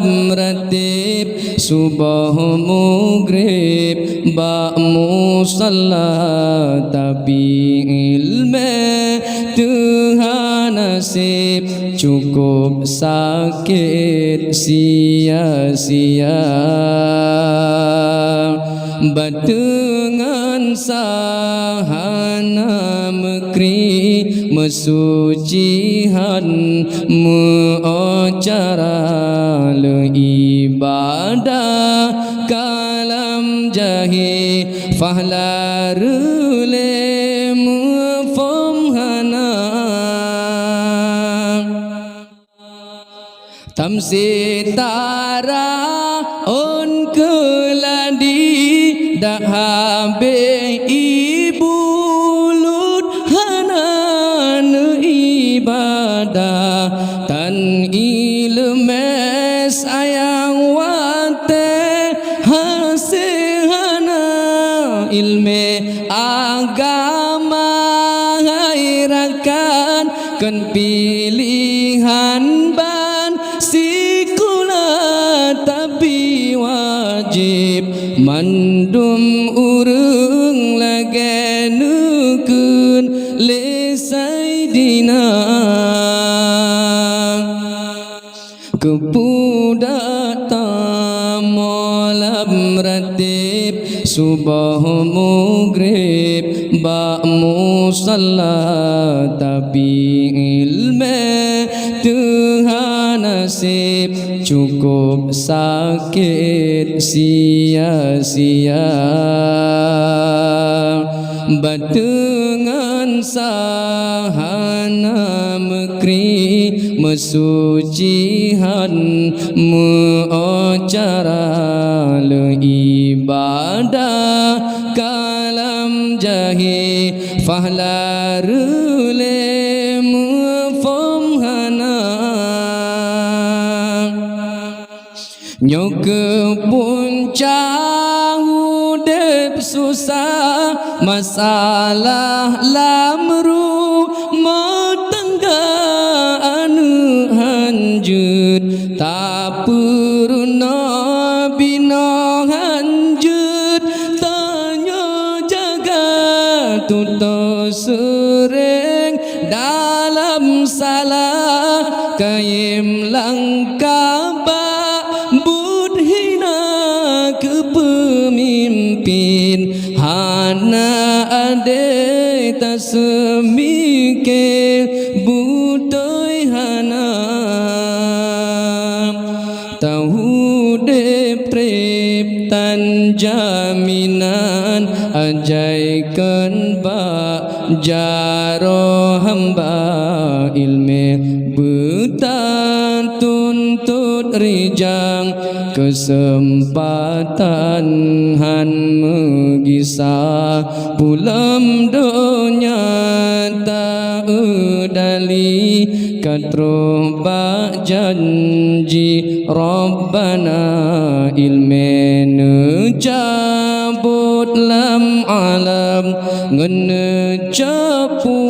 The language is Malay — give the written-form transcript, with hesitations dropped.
malam ratib subuh maghrib ba musalla tapi ilmu Tuhan nasib cukup sakit sia-sia batengan sahana mekri mesucihan meacara le ibadah kalam jahi fahla rule mufamhana tamsitara on keladi dah habis ibu lut hanan ibadah tan ilmes ayang wate hasihana ilme agama hairakan kan pilihan ban sikula tapi wajib mandum urung lage nukun le saidina kepudata malam ratib subuh maghrib ba musalla tapi ilmu Tuhan nasib cukup sakit sia-sia batengan sahana mekri mesucihan meacara le ibadah kalam jahi fahla rule mufamhana nyok puncak udep susah masalah lamru matangga anu hanjut tak puruna bina hanjut tanya jaga tuto sering dalam salah kayim langkah kepemimpin hana ade tak semikir butoy hana tahu deprep tan jaminan ajaikan ba jaro hamba ilme betan tuntut rijang kesempatan han megisah pulam donya tak udali katro ba janji Rabbana ilme nejabut lam alam ngene capu